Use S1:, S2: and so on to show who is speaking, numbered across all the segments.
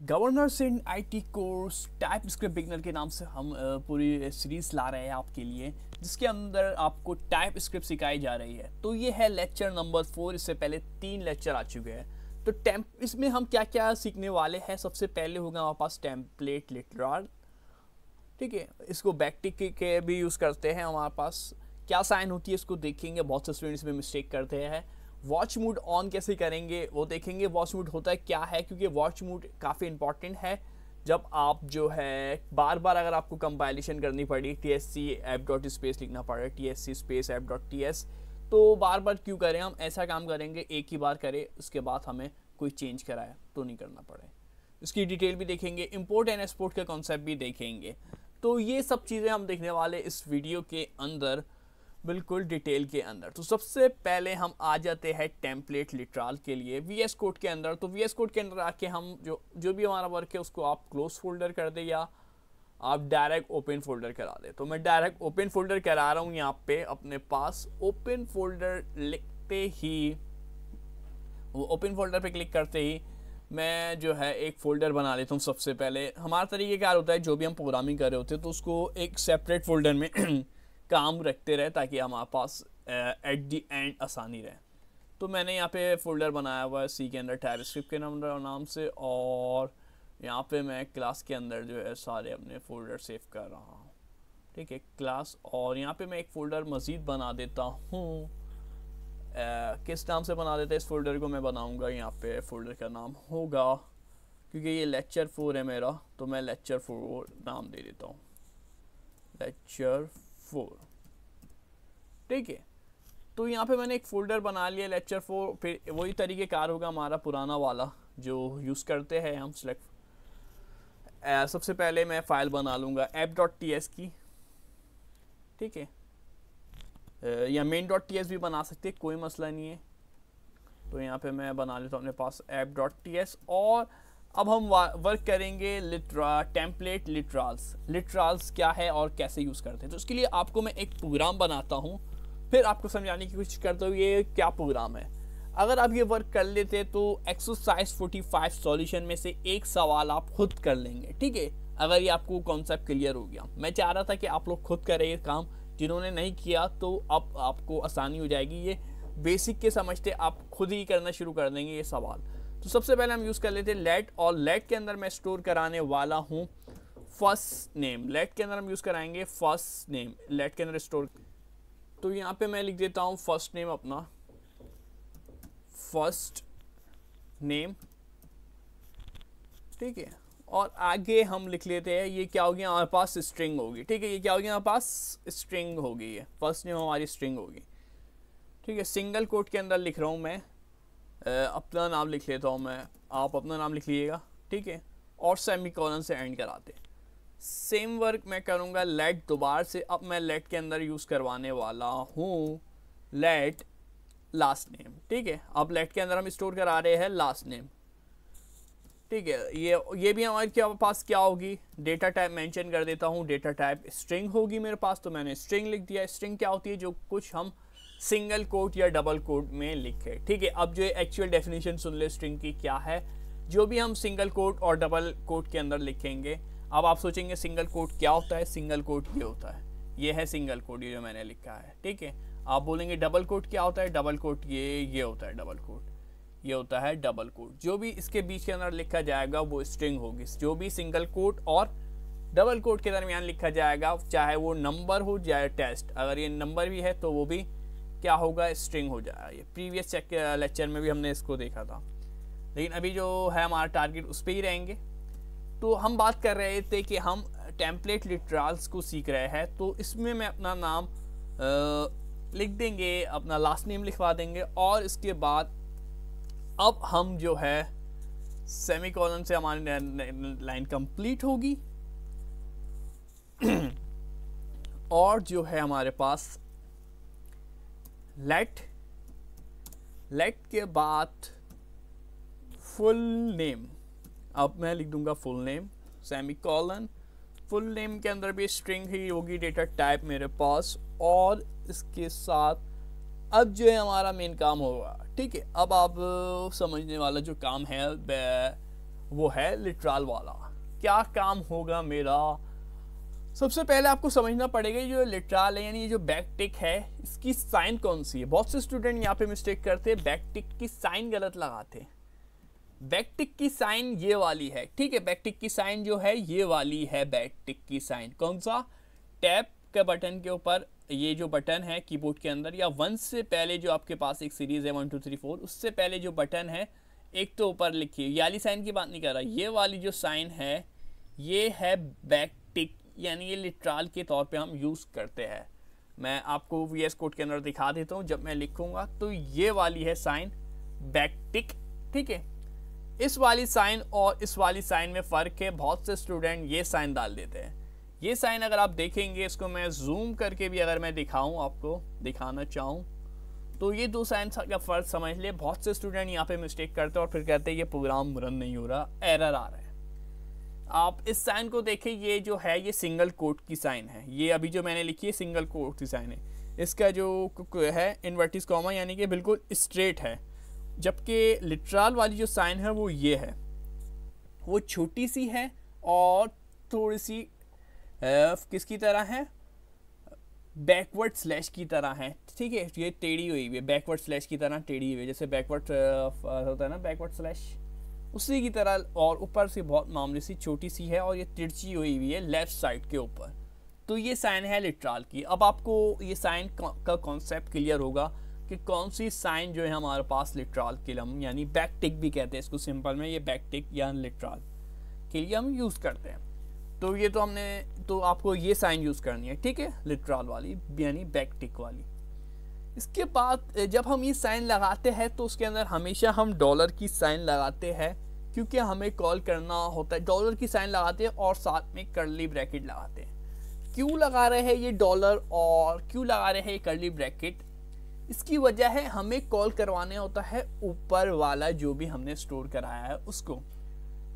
S1: Governors in IT course type script beginner के नाम से हम पूरी सीरीज ला रहे हैं आपके लिए, जिसके अंदर आपको टाइप स्क्रिप्ट सिखाई जा रही है। तो ये है लेक्चर नंबर 4। इससे पहले 3 लेक्चर आ चुके हैं। तो इसमें हम क्या क्या सीखने वाले हैं। सबसे पहले होगा हमारे पास टेम्पलेट लिटरल, ठीक है। इसको बैकटिक के भी यूज़ करते हैं। हमारे पास क्या साइन होती है इसको देखेंगे। बहुत से स्टूडेंट्स में मिस्टेक करते हैं। वॉच मोड ऑन कैसे करेंगे वो देखेंगे। वॉच मोड होता है क्या है, क्योंकि वॉच मोड काफ़ी इंपॉर्टेंट है। जब आप जो है बार बार अगर आपको कंपाइलेशन करनी पड़ी, TSC ऐप डॉट स्पेस लिखना पड़े, TSC space app dot TS, तो बार बार क्यों करें। हम ऐसा काम करेंगे एक ही बार करें, उसके बाद हमें कोई चेंज कराए तो नहीं करना पड़े। इसकी डिटेल भी देखेंगे, इंपोर्ट एंड एक्सपोर्ट का कॉन्सेप्ट भी देखेंगे। तो ये सब चीज़ें हम देखने वाले इस वीडियो के अंदर, बिल्कुल डिटेल के अंदर। तो सबसे पहले हम आ जाते हैं टेम्पलेट लिटरल के लिए VS कोड के अंदर। तो VS कोड के अंदर आके हम जो भी हमारा वर्क है उसको आप क्लोज फोल्डर कर दे या आप डायरेक्ट ओपन फोल्डर करा दे। तो मैं डायरेक्ट ओपन फोल्डर करा रहा हूँ यहाँ पे अपने पास। ओपन फोल्डर लिखते ही, वो ओपन फोल्डर पे क्लिक करते ही मैं जो है एक फ़ोल्डर बना लेता हूँ। सबसे पहले हमारा तरीक़ेकार होता है, जो भी हम प्रोग्रामिंग कर रहे होते हैं तो उसको एक सेपरेट फ़ोल्डर में काम रखते रहे, ताकि हमारे पास एट दी एंड आसानी रहे। तो मैंने यहाँ पे फ़ोल्डर बनाया हुआ है सी के अंदर टाइप स्क्रिप्ट के नाम से, और यहाँ पे मैं क्लास के अंदर जो है सारे अपने फ़ोल्डर सेव कर रहा हूँ, ठीक है, क्लास। और यहाँ पे मैं एक फ़ोल्डर मज़ीद बना देता हूँ। किस नाम से बना देते हैं इस फोल्डर को, मैं बनाऊंगा यहाँ पे फोल्डर का नाम होगा, क्योंकि ये लेक्चर 4 है मेरा, तो मैं लेक्चर 4 नाम दे देता हूँ, लेक्चर 4, ठीक है। तो यहाँ पे मैंने एक फ़ोल्डर बना लिया लेक्चर 4। फिर वही तरीक़ेकार होगा हमारा पुराना वाला जो यूज़ करते हैं हम। सेलेक्ट सबसे पहले मैं फ़ाइल बना लूँगा app.ts की, ठीक है, या main.ts भी बना सकते हैं, कोई मसला नहीं है। तो यहाँ पे मैं बना लेता हूँ अपने पास app.ts। और अब हम वर्क करेंगे टेम्पलेट लिटरल्स क्या है और कैसे यूज़ करते हैं। तो इसके लिए आपको मैं एक प्रोग्राम बनाता हूँ, फिर आपको समझाने की कोशिश करता हूँ ये क्या प्रोग्राम है। अगर आप ये वर्क कर लेते तो एक्सरसाइज 45 सॉल्यूशन में से एक सवाल आप खुद कर लेंगे, ठीक है, अगर ये आपको कॉन्सेप्ट क्लियर हो गया। मैं चाह रहा था कि आप लोग खुद करें ये काम, जिन्होंने नहीं किया तो अब आपको आसानी हो जाएगी। ये बेसिक के समझते आप खुद ही करना शुरू कर देंगे ये सवाल। तो सबसे पहले हम यूज़ कर लेते हैं लेट, और लेट के अंदर मैं स्टोर कराने वाला हूँ फर्स्ट नेम। लेट के अंदर हम यूज़ कराएंगे फर्स्ट नेम, लेट के अंदर स्टोर। तो यहाँ पे मैं लिख देता हूँ फर्स्ट नेम, अपना फर्स्ट नेम, ठीक है। और आगे हम लिख लेते हैं, ये क्या होगी हमारे पास स्ट्रिंग होगी, ठीक है। ये क्या होगी हमारे पास स्ट्रिंग होगी, ये फर्स्ट नेम हमारी स्ट्रिंग होगी, ठीक है। सिंगल कोट के अंदर लिख रहा हूँ मैं, अपना नाम लिख लेता हूँ मैं, आप अपना नाम लिख लीजिएगा, ठीक है। और सेमीकोलन से एंड कराते। सेम वर्क मैं करूँगा लेट दोबारा से। अब मैं लेट के अंदर यूज़ करवाने वाला हूँ लेट लास्ट नेम, ठीक है। अब लेट के अंदर हम स्टोर करा रहे हैं लास्ट नेम, ठीक है। ये भी हमारे क्या पास क्या होगी, डेटा टाइप मेंशन कर देता हूँ। डेटा टाइप स्ट्रिंग होगी मेरे पास, तो मैंने स्ट्रिंग लिख दिया। स्ट्रिंग क्या होती है, जो कुछ हम सिंगल कोट या डबल कोट में लिखे, ठीक है। अब जो एक्चुअल डेफिनेशन सुन ले स्ट्रिंग की क्या है। जो भी हम सिंगल कोट और डबल कोट के अंदर लिखेंगे, अब आप सोचेंगे सिंगल कोट क्या होता है। सिंगल कोट ये होता है, ये है सिंगल कोट, ये जो मैंने लिखा है, ठीक है। आप बोलेंगे डबल कोट क्या होता है। डबल कोट ये होता है डबल कोट, ये होता है डबल कोट। जो भी इसके बीच के अंदर लिखा जाएगा वो स्ट्रिंग होगी। जो भी सिंगल कोट और डबल कोट के दरमियान लिखा जाएगा, चाहे वो नंबर हो चाहे टेस्ट, अगर ये नंबर भी है तो वो भी क्या होगा, स्ट्रिंग हो जाएगा। ये प्रीवियस लेक्चर में भी हमने इसको देखा था, लेकिन अभी जो है हमारा टारगेट उस पर ही रहेंगे। तो हम बात कर रहे थे कि हम टेम्पलेट लिटरल्स को सीख रहे हैं। तो इसमें मैं अपना नाम लिख देंगे, अपना लास्ट नेम लिखवा देंगे, और इसके बाद अब हम जो है सेमीकोलन से हमारी लाइन कंप्लीट होगी। और जो है हमारे पास लेट के बाद फुल नेम, अब मैं लिख दूंगा full name semicolon. Full name के अंदर भी स्ट्रिंग ही होगी, डेटा टाइप मेरे पास। और इसके साथ अब जो है हमारा मेन काम होगा, ठीक है। अब आप समझने वाला जो काम है, वो है लिटरल वाला। क्या काम होगा मेरा? सबसे पहले आपको समझना पड़ेगा ये जो लिटरल है यानी ये जो बैकटिक है इसकी साइन कौन सी है। बहुत से स्टूडेंट यहाँ पे मिस्टेक करते हैं, बैकटिक की साइन गलत लगाते हैं। बैकटिक की साइन ये वाली है, ठीक है। बैकटिक की साइन जो है ये वाली है। बैकटिक की साइन कौन सा? टैप के बटन के ऊपर ये जो बटन है कीबोर्ड के अंदर, या 1 से पहले जो आपके पास एक सीरीज है 1 2 3 4, उससे पहले जो बटन है एक तो ऊपर लिखिए। ये वाली साइन की बात नहीं कर रहा, ये वाली जो साइन है ये है बैकटिक, यानी ये लिटरल के तौर पे हम यूज़ करते हैं। मैं आपको VS कोड के अंदर दिखा देता हूँ, जब मैं लिखूंगा तो ये वाली है साइन बैकटिक, ठीक है। इस वाली साइन और इस वाली साइन में फ़र्क है। बहुत से स्टूडेंट ये साइन डाल देते हैं। ये साइन अगर आप देखेंगे, इसको मैं जूम करके भी अगर मैं दिखाऊं, आपको दिखाना चाहूँ तो ये दो साइन का फ़र्क समझ ले। बहुत से स्टूडेंट यहाँ पे मिस्टेक करते हैं और फिर कहते हैं ये प्रोग्राम रन नहीं हो रहा, एरर आ रहा है। आप इस साइन को देखें, ये जो है ये सिंगल कोट की साइन है। ये अभी जो मैंने लिखी है सिंगल कोट की साइन है। इसका जो है इन्वर्टिस कॉमा यानी कि बिल्कुल स्ट्रेट है, जबकि लिटरल वाली जो साइन है वो ये है, वो छोटी सी है और थोड़ी सी किसकी तरह है? बैकवर्ड स्लैश की तरह है, ठीक है। ये टेढ़ी हुई है, बैकवर्ड स्लैश की तरह टेढ़ी हुई है, जैसे बैकवर्ड होता है ना बैकवर्ड स्लैश, उसी की तरह। और ऊपर से बहुत मामूली सी छोटी सी है और ये तिरछी हुई है लेफ्ट साइड के ऊपर। तो ये साइन है लिटरल की। अब आपको ये साइन का कॉन्सेप्ट क्लियर होगा कि कौन सी साइन जो है हमारे पास लिटरल के लिए हम यानी बैकटिक भी कहते हैं इसको सिंपल में, ये बैकटिक या लिटरल के लिए हम यूज़ करते हैं। तो ये तो हमने तो आपको ये साइन यूज़ करनी है, ठीक है, लिटरल वाली यानी बैकटिक वाली। इसके बाद जब हम ये साइन लगाते हैं तो उसके अंदर हमेशा हम डॉलर की साइन लगाते हैं, क्योंकि हमें कॉल करना होता है। डॉलर की साइन लगाते हैं और साथ में कर्ली ब्रैकेट लगाते हैं। क्यों लगा रहे हैं ये डॉलर और क्यों लगा रहे हैं ये कर्ली ब्रैकेट? इसकी वजह है हमें कॉल करवाने होता है ऊपर वाला जो भी हमने स्टोर कराया है उसको,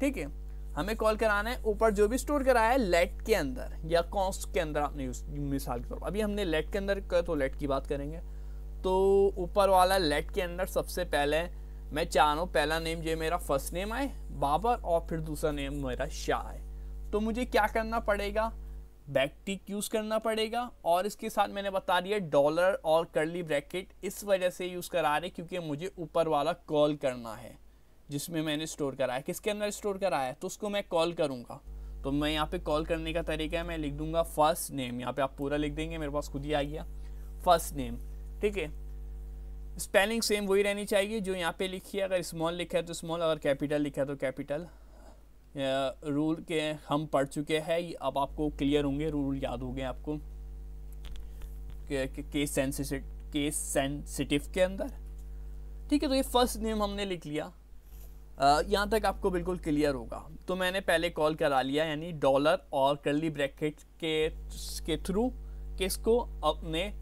S1: ठीक है। हमें कॉल कराना है ऊपर जो भी स्टोर कराया है लेट के अंदर या कॉन्स्ट के अंदर। आपने मिसाल के तौर पर अभी हमने लेट के अंदर का तो लेट की बात करेंगे। तो ऊपर वाला लेट के अंदर सबसे पहले मैं चाह रहा हूँ पहला नेम जो मेरा फर्स्ट नेम आए बाबर और फिर दूसरा नेम मेरा शाह है। तो मुझे क्या करना पड़ेगा? बैकटिक यूज़ करना पड़ेगा। और इसके साथ मैंने बता दिया डॉलर और कर्ली ब्रैकेट इस वजह से यूज़ करा रहे क्योंकि मुझे ऊपर वाला कॉल करना है जिसमें मैंने स्टोर कराया। किसके अंदर स्टोर कराया है तो उसको मैं कॉल करूँगा। तो मैं यहाँ पे कॉल करने का तरीका है, मैं लिख दूंगा फर्स्ट नेम। यहाँ पे आप पूरा लिख देंगे, मेरे पास खुद ही आ गया फर्स्ट नेम, ठीक है। स्पेलिंग सेम वही रहनी चाहिए जो यहाँ पे लिखी है। अगर स्मॉल लिखा है तो स्मॉल, अगर कैपिटल लिखा है तो कैपिटल। रूल के हम पढ़ चुके हैं, अब आपको क्लियर होंगे, रूल याद हो गए आपको केस सेंसिटिव के अंदर, ठीक है। तो ये फर्स्ट नेम हमने लिख लिया, यहाँ तक आपको बिल्कुल क्लियर होगा। तो मैंने पहले कॉल करा लिया यानी डॉलर और कर्ली ब्रैकेट के थ्रू किसको? अपने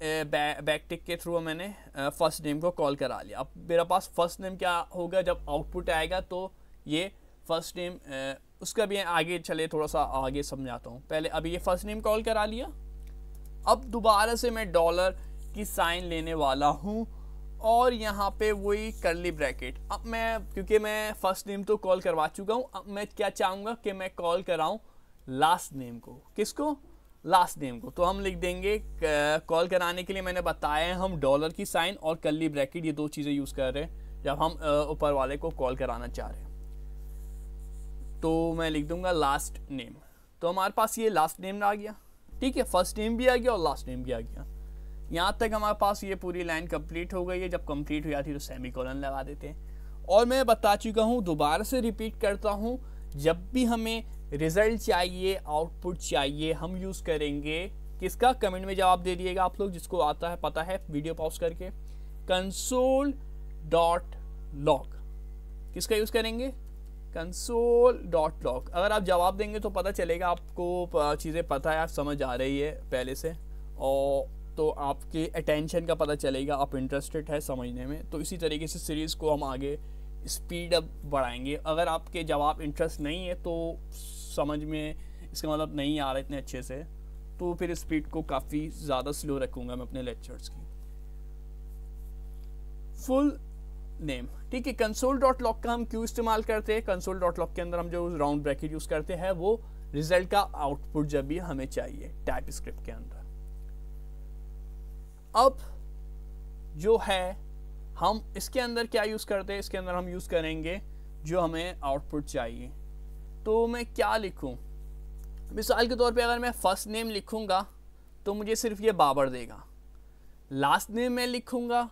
S1: बैकटिक के थ्रू मैंने फर्स्ट नेम को कॉल करा लिया। अब मेरा पास फर्स्ट नेम क्या होगा जब आउटपुट आएगा? तो ये फर्स्ट नेम उसका भी आगे चले थोड़ा सा आगे समझाता हूँ। पहले अभी ये फर्स्ट नेम कॉल करा लिया। अब दोबारा से मैं डॉलर की साइन लेने वाला हूँ और यहाँ पे वही कर्ली ब्रैकेट। अब मैं क्योंकि मैं फर्स्ट नेम तो कॉल करवा चुका हूँ, अब मैं क्या चाहूँगा कि मैं कॉल कराऊँ लास्ट नेम को। किसको? लास्ट नेम को। तो हम लिख देंगे कॉल कराने के लिए मैंने बताया है हम डॉलर की साइन और कर्ली ब्रैकेट ये दो चीज़ें यूज़ कर रहे हैं जब हम ऊपर वाले को कॉल कराना चाह रहे हैं। तो मैं लिख दूंगा लास्ट नेम। तो हमारे पास ये लास्ट नेम आ गया, ठीक है। फर्स्ट नेम भी आ गया और लास्ट नेम भी आ गया। यहाँ तक हमारे पास ये पूरी लाइन कंप्लीट हो गई है। जब कंप्लीट हो जाती है तो सेमीकोलन लगा देते हैं। और मैं बता चुका हूँ, दोबारा से रिपीट करता हूँ, जब भी हमें रिजल्ट चाहिए, आउटपुट चाहिए, हम यूज़ करेंगे किसका? कमेंट में जवाब दे दिएगा आप लोग, जिसको आता है पता है वीडियो पॉज करके। console.log किसका यूज़ करेंगे? console.log। अगर आप जवाब देंगे तो पता चलेगा आपको चीज़ें पता है, आप समझ आ रही है पहले से, और तो आपके अटेंशन का पता चलेगा, आप इंटरेस्टेड है समझने में। तो इसी तरीके से सीरीज़ को हम आगे स्पीड अप बढ़ाएंगे। अगर आपके जवाब इंटरेस्ट नहीं है तो समझ में इसका मतलब नहीं आ रहा इतने अच्छे से, तो फिर स्पीड को काफ़ी ज़्यादा स्लो रखूँगा मैं अपने लेक्चर्स की। फुल नेम ठीक है। कंसोल डॉट लॉग का हम क्यों इस्तेमाल करते हैं? कंसोल डॉट लॉग के अंदर हम जो राउंड ब्रैकेट यूज करते हैं वो रिजल्ट का आउटपुट जब भी हमें चाहिए टाइप स्क्रिप्ट के अंदर। अब जो है हम इसके अंदर क्या यूज करते हैं, इसके अंदर हम यूज करेंगे जो हमें आउटपुट चाहिए। तो मैं क्या लिखूं? मिसाल के तौर पे अगर मैं फर्स्ट नेम लिखूंगा तो मुझे सिर्फ ये बाबर देगा, लास्ट नेम मैं लिखूंगा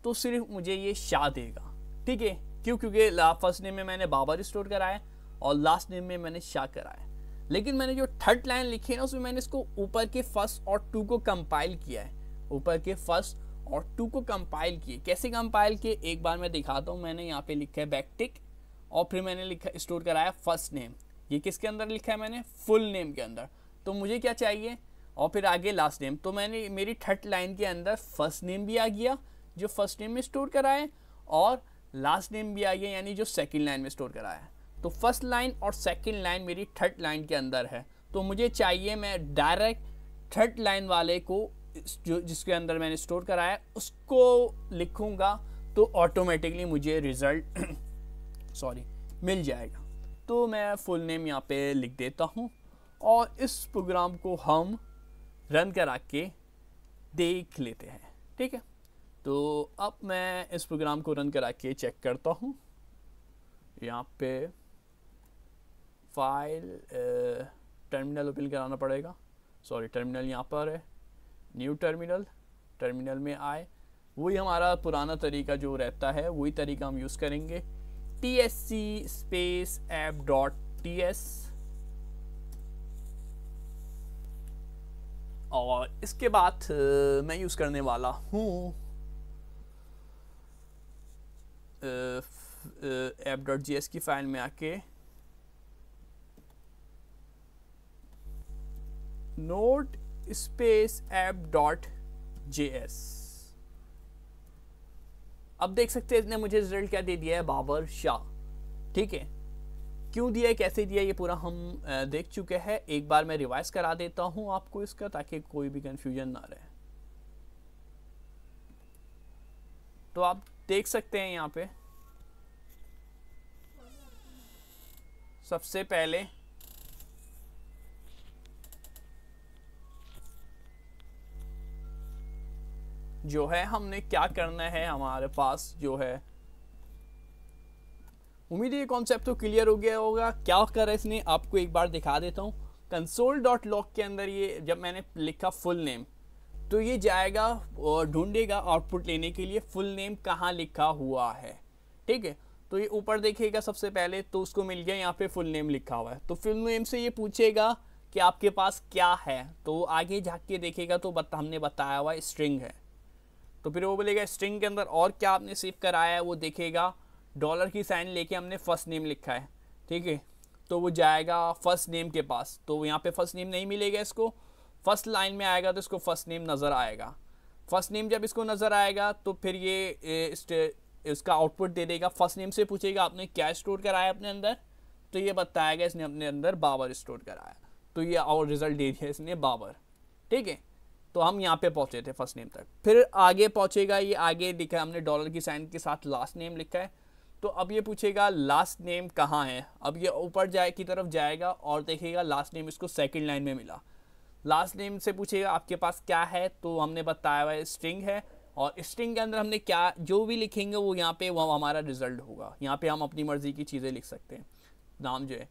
S1: तो सिर्फ मुझे ये शाह देगा। ठीक है, क्यों? क्योंकि फर्स्ट नेम में मैंने बाबर स्टोर कराया और लास्ट नेम में मैंने शाह कराया। लेकिन मैंने जो थर्ड लाइन लिखी है ना उसमें मैंने इसको ऊपर के फर्स्ट और टू को कंपाइल किया है, ऊपर के फर्स्ट और टू को कंपाइल किए। कैसे कंपाइल किए एक बार मैं दिखाता हूँ। मैंने यहाँ पे लिखा है बैकटिक और फिर मैंने लिखा स्टोर कराया फर्स्ट नेम। ये किसके अंदर लिखा है मैंने? फुल नेम के अंदर। तो मुझे क्या चाहिए? और फिर आगे लास्ट नेम। तो मैंने मेरी थर्ड लाइन के अंदर फर्स्ट नेम भी आ गया जो फर्स्ट नेम में स्टोर कराए और लास्ट नेम भी आ गया यानी जो सेकंड लाइन में स्टोर कराया। तो फर्स्ट लाइन और सेकंड लाइन मेरी थर्ड लाइन के अंदर है। तो मुझे चाहिए मैं डायरेक्ट थर्ड लाइन वाले को जो जिसके अंदर मैंने स्टोर कराया उसको लिखूंगा तो ऑटोमेटिकली मुझे रिजल्ट मिल जाएगा। तो मैं फुल नेम यहाँ पे लिख देता हूँ और इस प्रोग्राम को हम रन करा के देख लेते हैं। ठीक है, तो अब मैं इस प्रोग्राम को रन करा के चेक करता हूँ। यहाँ पे फाइल टर्मिनल ओपन कराना पड़ेगा। टर्मिनल यहाँ पर है, न्यू टर्मिनल में आए। वही हमारा पुराना तरीका जो रहता है वही तरीका हम यूज़ करेंगे, tsc स्पेस app.ts। और इसके बाद मैं यूज़ करने वाला हूँ app.js की फाइल में आके नोड स्पेस app.js। अब देख सकते हैं इसने मुझे रिजल्ट क्या दे दिया है? बाबर शाह। ठीक है, क्यों दिया है, कैसे दिया, ये पूरा हम देख चुके हैं। एक बार मैं रिवाइज करा देता हूं आपको इसका, ताकि कोई भी कंफ्यूजन ना रहे। तो आप देख सकते हैं यहाँ पे सबसे पहले जो है हमने क्या करना है, हमारे पास जो है, उम्मीद है ये कॉन्सेप्ट तो क्लियर हो गया होगा। क्या करा इसने आपको एक बार दिखा देता हूँ। कंसोल डॉट लॉग के अंदर ये जब मैंने लिखा फुल नेम तो ये जाएगा और ढूंढेगा आउटपुट लेने के लिए फुल नेम कहाँ लिखा हुआ है। ठीक है, तो ये ऊपर देखेगा सबसे पहले तो उसको मिल गया यहाँ पे फुल नेम लिखा हुआ है। तो फुल नेम से ये पूछेगा कि आपके पास क्या है, तो आगे झाँक के देखेगा तो हमने बताया हुआ स्ट्रिंग है। तो फिर वो बोलेगा स्ट्रिंग के अंदर और क्या आपने सेव कराया है, वो देखेगा डॉलर की साइन लेके हमने फर्स्ट नेम लिखा है। ठीक है, तो वो जाएगा फर्स्ट नेम के पास। तो यहाँ पे फर्स्ट नेम नहीं मिलेगा इसको, फर्स्ट लाइन में आएगा तो इसको फर्स्ट नेम नज़र आएगा। फर्स्ट नेम जब इसको नज़र आएगा तो फिर ये इसका आउटपुट दे देगा। फर्स्ट नेम से पूछेगा आपने क्या स्टोर कराया अपने अंदर, तो ये बताएगा इसने अपने अंदर बाबर स्टोर कराया, तो ये और रिजल्ट दे दिया इसने बाबर। ठीक है, तो हम यहाँ पे पहुँचे थे फर्स्ट नेम तक। फिर आगे पहुँचेगा, ये आगे लिखा है हमने डॉलर की साइन के साथ लास्ट नेम लिखा है। तो अब ये पूछेगा लास्ट नेम कहाँ है। अब ये ऊपर की तरफ जाएगा और देखेगा लास्ट नेम इसको सेकंड लाइन में मिला। लास्ट नेम से पूछेगा आपके पास क्या है, तो हमने बताया हुआ स्ट्रिंग है और स्ट्रिंग के अंदर हमने क्या जो भी लिखेंगे वो यहाँ पे वो हमारा रिजल्ट होगा। यहाँ पे हम अपनी मर्ज़ी की चीज़ें लिख सकते हैं, नाम जो है।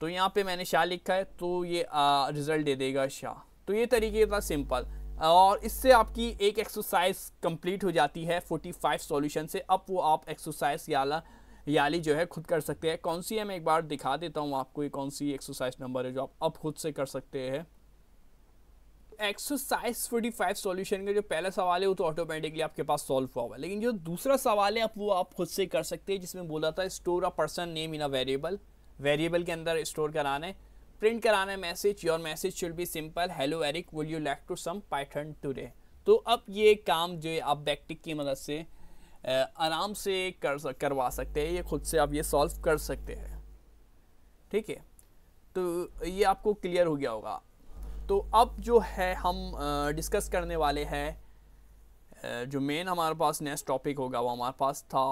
S1: तो यहाँ पे मैंने शाह लिखा है तो ये रिज़ल्ट दे देगा शाह। तो ये तरीके था सिंपल, और इससे आपकी एक एक्सरसाइज कंप्लीट हो जाती है 45 सॉल्यूशन से। अब वो आप एक्सरसाइज याली जो है खुद कर सकते हैं। कौन सी है मैं एक बार दिखा देता हूँ आपको, ये कौन सी एक्सरसाइज नंबर है जो आप अब खुद से कर सकते हैं। एक्सरसाइज 45 सॉल्यूशन का जो पहला सवाल है वो तो ऑटोमेटिकली आपके पास सॉल्व हुआ है, लेकिन जो दूसरा सवाल है वो आप खुद से कर सकते हैं, जिसमें बोला था store a person name in a variable के अंदर स्टोर कराना है, प्रिंट कराना है message. Your message should be simple, hello Eric would you like to some Python today. तो अब ये काम जो है आप बैकटिक की मदद से आराम से करवा सकते हैं, ये खुद से आप ये सॉल्व कर सकते हैं। ठीक है, तो ये आपको क्लियर हो गया होगा। तो अब जो है हम डिस्कस करने वाले हैं जो मेन हमारे पास नेक्स्ट टॉपिक होगा, वो हमारे पास था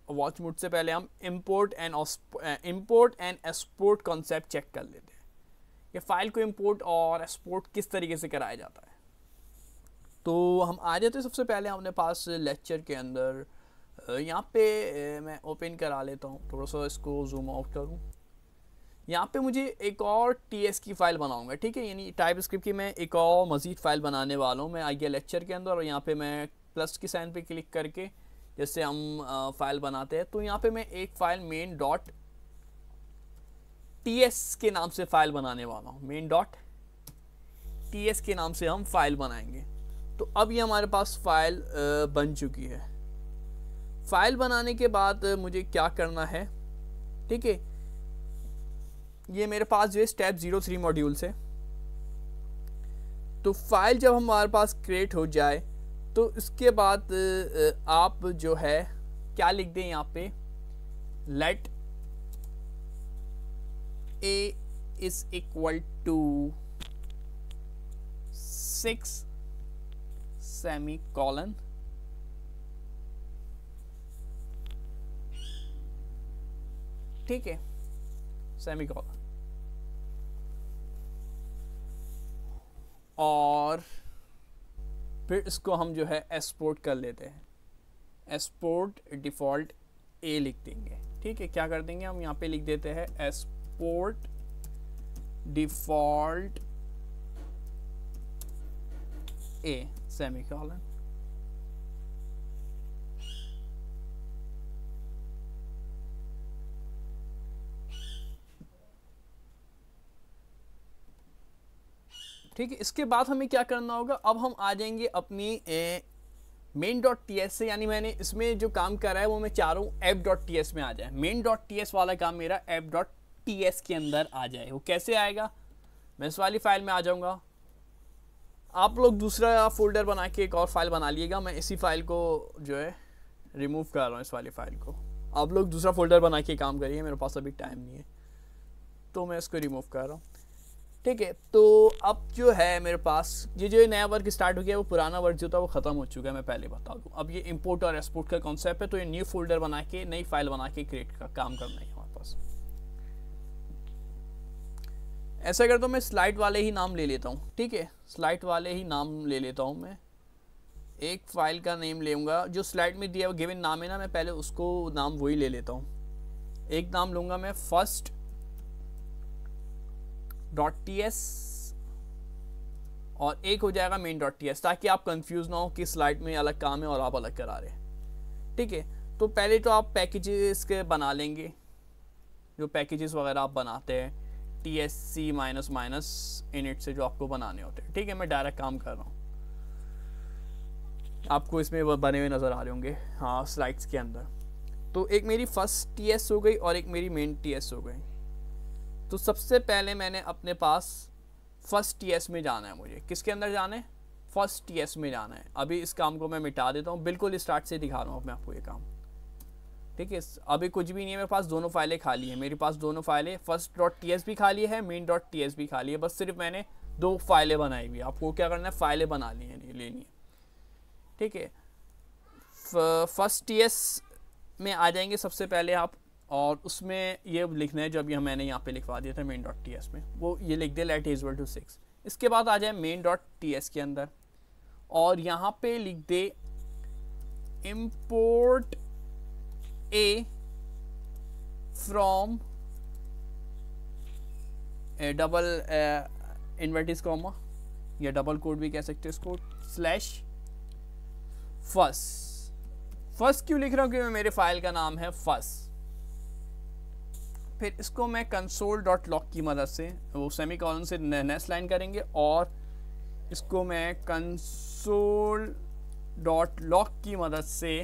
S1: वॉच मोड से पहले हम import and export concept check कर लेते हैं। ये फाइल को इंपोर्ट और एक्सपोर्ट किस तरीके से कराया जाता है। तो हम आ जाते हैं सबसे पहले अपने पास लेक्चर के अंदर। यहाँ पे मैं ओपन करा लेता हूँ, थोड़ा सा इसको जूम आउट करूँ। यहाँ पे मुझे एक और टीएस की फ़ाइल बनाऊंगा, ठीक है, यानी टाइप स्क्रिप्ट की मैं एक और मज़ीद फ़ाइल बनाने वाला हूँ। मैं आ गया लेक्चर के अंदर और यहाँ पे मैं प्लस की साइन पे क्लिक करके जैसे हम फाइल बनाते हैं, तो यहाँ पे मैं एक फ़ाइल मेन डॉट टीएस के नाम से फ़ाइल बनाने वाला हूँ। मेन डॉट टीएस के नाम से हम फाइल बनाएंगे। तो अब ये हमारे पास फाइल बन चुकी है। फाइल बनाने के बाद मुझे क्या करना है, ठीक है, ये मेरे पास जो है स्टेप 03 मॉड्यूल से। तो फाइल जब हमारे पास क्रिएट हो जाए तो इसके बाद आप जो है क्या लिख दें यहाँ पे, let a is equal to 6 semicolon, ठीक है, सेमीकोलन। और फिर इसको हम जो है एक्सपोर्ट कर लेते हैं। एक्सपोर्ट डिफ़ॉल्ट ए लिख देंगे, ठीक है। क्या कर देंगे हम यहाँ पे लिख देते हैं एक्सपोर्ट डिफ़ॉल्ट ए सेमीकोलन। ठीक है, इसके बाद हमें क्या करना होगा, अब हम आ जाएंगे अपनी मेन डॉट टी एस से, यानी मैंने इसमें जो काम करा है वो मैं चाह रहा हूँ ऐप डॉट टी एस में आ जाए। मेन डॉट टी एस वाला काम मेरा ऐप डॉट टी एस के अंदर आ जाए। वो कैसे आएगा, मैं इस वाली फाइल में आ जाऊँगा। आप लोग दूसरा फोल्डर बना के एक और फाइल बना लिएगा। मैं इसी फाइल को जो है रिमूव कर रहा हूँ, इस वाली फाइल को। आप लोग दूसरा फोल्डर बना के काम करिए, मेरे पास अभी टाइम नहीं है, तो मैं इसको रिमूव कर रहा हूँ, ठीक है। तो अब जो है मेरे पास ये जो नया वर्क स्टार्ट हो गया, वो पुराना वर्क जो था वो ख़त्म हो चुका है, मैं पहले बता दूँ। अब ये इंपोर्ट और एक्सपोर्ट का कॉन्सेप्ट है, तो ये न्यू फोल्डर बना के नई फाइल बना के क्रिएट का काम करना है हमारे पास। ऐसा अगर तो मैं स्लाइड वाले ही नाम ले लेता हूँ, ठीक है, स्लाइड वाले ही नाम ले लेता हूँ। मैं एक फाइल का नेम लूँगा, जो स्लाइड में दिया हुआ गिवन नाम है ना, मैं पहले उसको नाम वही ले लेता हूँ। एक नाम लूँगा मैं फर्स्ट डॉट टी एस और एक हो जाएगा मेन डॉट टी एस, ताकि आप कंफ्यूज ना हो कि स्लाइड में अलग काम है और आप अलग करा रहे हैं, ठीक है। तो पहले तो आप पैकेजेस के बना लेंगे, जो पैकेजेस वगैरह आप बनाते हैं T S C minus minus init से जो आपको बनाने होते हैं, ठीक है। मैं डायरेक्ट काम कर रहा हूँ, आपको इसमें बने हुए नज़र आ रहे होंगे, हाँ, स्लाइड्स के अंदर। तो एक मेरी फर्स्ट टी एस हो गई और एक मेरी मेन टी एस हो गई। तो सबसे पहले मैंने अपने पास फर्स्ट टी एस में जाना है। मुझे किसके अंदर जाना है, फर्स्ट टी एस में जाना है। अभी इस काम को मैं मिटा देता हूँ, बिल्कुल स्टार्ट से दिखा रहा हूँ मैं आपको ये काम, ठीक है। अभी कुछ भी नहीं है, मेरे पास दोनों फाइलें खाली हैं। मेरे पास दोनों फाइलें फर्स्ट डॉट टी एस भी खाली है, मेन डॉट टी एस भी खाली है। बस सिर्फ मैंने दो फाइलें बनाई हुई है। आपको क्या करना है, फाइलें बना ली है, लेनी है, ठीक है। फर्स्ट टी एस में आ जाएंगे सबसे पहले आप, और उसमें ये लिखना है जो अभी मैंने यहाँ पे लिखवा दिया था मेन डॉट टी एस में, वो ये लिख दे लेट इज इक्वल टू 6। इसके बाद आ जाए मेन डॉट टी एस के अंदर और यहाँ पे लिख दे import A from double inverted comma या डबल कोड भी कह सकते हैं इसको, स्लैश फर्स्ट क्यों लिख रहा हूँ, क्योंकि मेरे फाइल का नाम है फर्स्ट। फिर इसको मैं कंसोल डॉट लॉग की मदद से, वो सेमीकोलन से नेक्स्ट लाइन करेंगे, और इसको मैं कंसोल डॉट लॉग की मदद से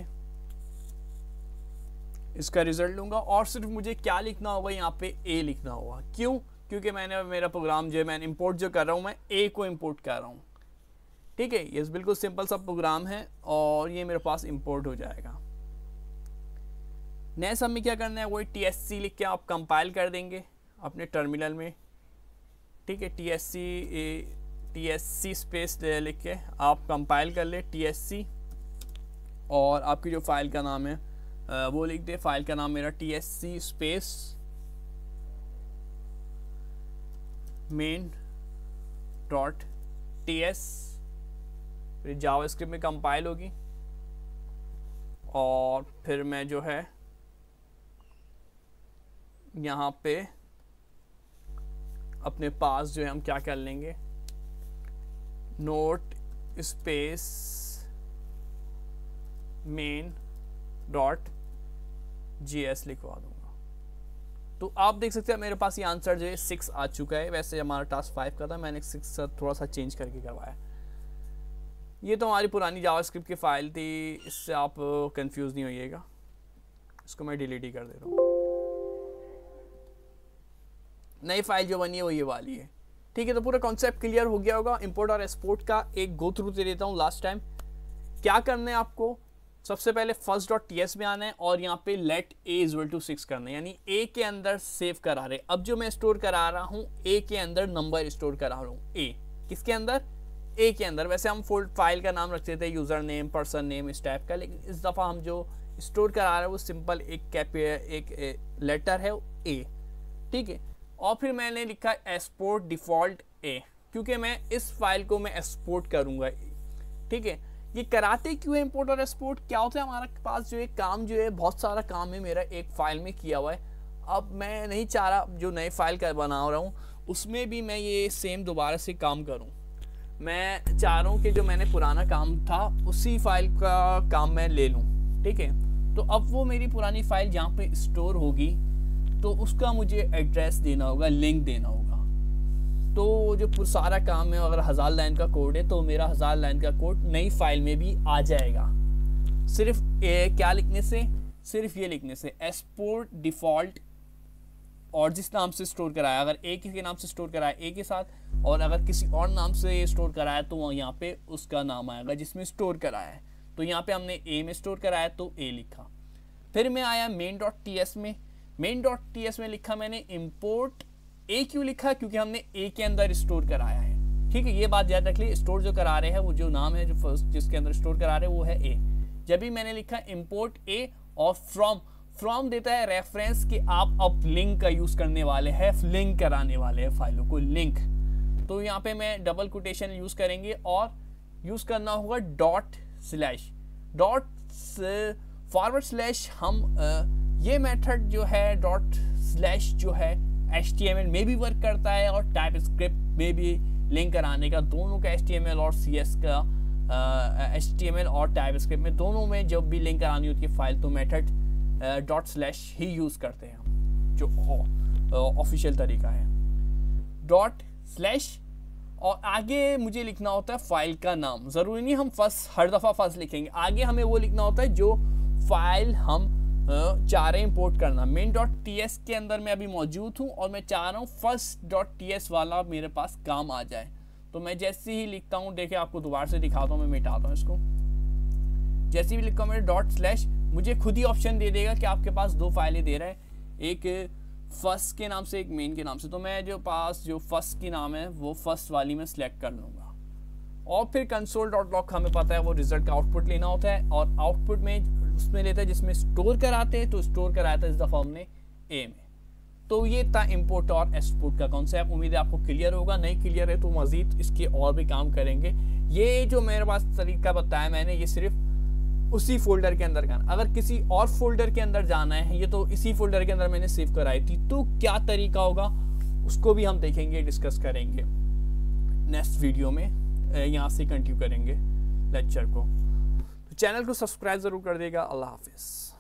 S1: इसका रिजल्ट लूँगा। और सिर्फ मुझे क्या लिखना होगा, यहाँ पे ए लिखना होगा। क्यों, क्योंकि मैंने मेरा प्रोग्राम जो है, मैं इंपोर्ट जो कर रहा हूँ, मैं ए को इंपोर्ट कर रहा हूँ, ठीक है। ये बिल्कुल सिंपल सा प्रोग्राम है और ये मेरे पास इंपोर्ट हो जाएगा। नेक्स्ट हमें क्या करना है, वही टी एस सी लिख के आप कंपाइल कर देंगे अपने टर्मिनल में, ठीक है। टी एस सी स्पेस लिख के आप कंपाइल कर ले टी एस सी, और आपकी जो फाइल का नाम है वो लिख दे। फाइल का नाम मेरा TSC स्पेस main.ts, फिर जावास्क्रिप्ट में कंपाइल होगी और फिर मैं जो है यहाँ पे अपने पास जो है हम क्या कर लेंगे, नोट स्पेस main.js लिखवा दूंगा। तो आप देख सकते हैं मेरे पास ये आंसर जो है 6 आ चुका है। वैसे हमारा टास्क 5 का था, मैंने 6 से थोड़ा सा चेंज करके करवाया। ये तो हमारी पुरानी जावास्क्रिप्ट की फाइल थी, इससे आप कंफ्यूज नहीं होइएगा। इसको मैं डिलीट ही कर दे रहा हूँ। नई फाइल जो बनी है वो ये वाली है। ठीक है, तो पूरा कॉन्सेप्ट क्लियर हो गया होगा। इंपोर्ट और एक्सपोर्ट का एक गो थ्रू दे देता हूँ लास्ट टाइम। क्या करना है आपको, सबसे पहले first.ts में आना है और यहाँ पे let a = 6 करना है, यानी a के अंदर सेव करा रहे। अब जो मैं स्टोर करा रहा हूँ a के अंदर नंबर स्टोर करा रहा हूँ। a किसके अंदर, a के अंदर। वैसे हम फाइल का नाम रखते थे यूजर नेम, पर्सन नेम, इस टाइप का, लेकिन इस दफ़ा हम जो स्टोर करा रहे हैं वो सिंपल एक लेटर है a। ठीक है, और फिर मैंने लिखा एक्सपोर्ट डिफॉल्ट a, क्योंकि मैं इस फाइल को मैं एक्सपोर्ट करूँगा। ठीक है, ये कराते क्यों है इंपोर्ट और एक्सपोर्ट, क्या होता है हमारे पास जो है काम जो है बहुत सारा काम है मेरा एक फाइल में किया हुआ है। अब मैं नहीं चाह रहा जो नई फाइल का बना रहा हूँ उसमें भी मैं ये सेम दोबारा से काम करूँ। मैं चाह रहा हूँ कि जो मैंने पुराना काम था उसी फाइल का काम मैं ले लूँ। ठीक है, तो अब वो मेरी पुरानी फाइल जहाँ पे स्टोर होगी तो उसका मुझे एड्रेस देना होगा, लिंक देना होगा। तो जो सारा काम है, अगर 1000 लाइन का कोड है तो मेरा 1000 लाइन का कोड नई फाइल में भी आ जाएगा। सिर्फ क्या लिखने से, सिर्फ ये लिखने से एक्सपोर्ट डिफॉल्ट, और जिस नाम से स्टोर कराया, अगर ए के नाम से स्टोर कराया ए के साथ, और अगर किसी और नाम से स्टोर कराया तो यहाँ पे उसका नाम आएगा जिसमें स्टोर कराया है। तो यहाँ पे हमने ए में स्टोर कराया तो ए लिखा। फिर मैं आया main.ts में। main.ts में लिखा मैंने इम्पोर्ट ए, क्यों लिखा, क्योंकि हमने ए के अंदर स्टोर कराया है। ठीक है, ये बात याद रख ली। स्टोर जो करा रहे हैं वो जो नाम है जो फर्स्ट जिसके अंदर स्टोर करा रहे हैं वो है ए। जब भी मैंने लिखा इम्पोर्ट ए और फ्रॉम देता है रेफरेंस कि आप अब लिंक का यूज करने वाले हैं, लिंक कराने वाले हैं फाइलों को, लिंक। तो यहाँ पे मैं डबल कोटेशन यूज करेंगे और यूज करना होगा // हम ये मेथड जो है // जो है HTML में भी वर्क करता है और टाइपस्क्रिप्ट में भी लिंक कराने का, दोनों का HTML और CS का HTML और टाइपस्क्रिप्ट में दोनों में जब भी लिंक करानी होती है फाइल तो मेथड // ही यूज़ करते हैं हम, जो ऑफिशियल तरीका है // और आगे मुझे लिखना होता है फाइल का नाम। ज़रूरी नहीं हम हर दफ़ा फर्स्ट लिखेंगे, आगे हमें वो लिखना होता है जो फाइल हम चाह रहे इंपोर्ट करना। main.ts के अंदर मैं अभी मौजूद हूँ और मैं चाह रहा हूँ first.ts वाला मेरे पास काम आ जाए। तो मैं जैसे ही लिखता हूँ, देखिए आपको दोबारा से दिखाता हूँ, मैं मिटाता हूँ इसको। जैसे भी लिखा मेरे // मुझे खुद ही ऑप्शन दे देगा कि आपके पास 2 फाइलें दे रहा है, एक फर्स्ट के नाम से, एक मेन के नाम से। तो मैं जो फर्स्ट की नाम है वो फर्स्ट वाली में सिलेक्ट कर लूँगा। और फिर console.log हमें पता है वो रिजल्ट का आउटपुट लेना होता है, और आउटपुट में उसमें लेता है जिसमें स्टोर कराते हैं, तो स्टोर कराया था इस दफ़ा हमने ए में। तो ये था इंपोर्ट और एक्सपोर्ट का कॉन्सेप्ट। उम्मीद है आपको क्लियर होगा, नहीं क्लियर है तो मज़ीद इसके और भी काम करेंगे। ये जो मेरे पास तरीका बताया मैंने, ये सिर्फ उसी फोल्डर के अंदर करना। अगर किसी और फोल्डर के अंदर जाना है, ये तो इसी फोल्डर के अंदर मैंने सेव कराई थी, तो क्या तरीका होगा उसको भी हम देखेंगे, डिस्कस करेंगे नेक्स्ट वीडियो में। यहाँ से कंटिन्यू करेंगे लेक्चर को। तो चैनल को सब्सक्राइब ज़रूर कर देगा। अल्लाह हाफिज़।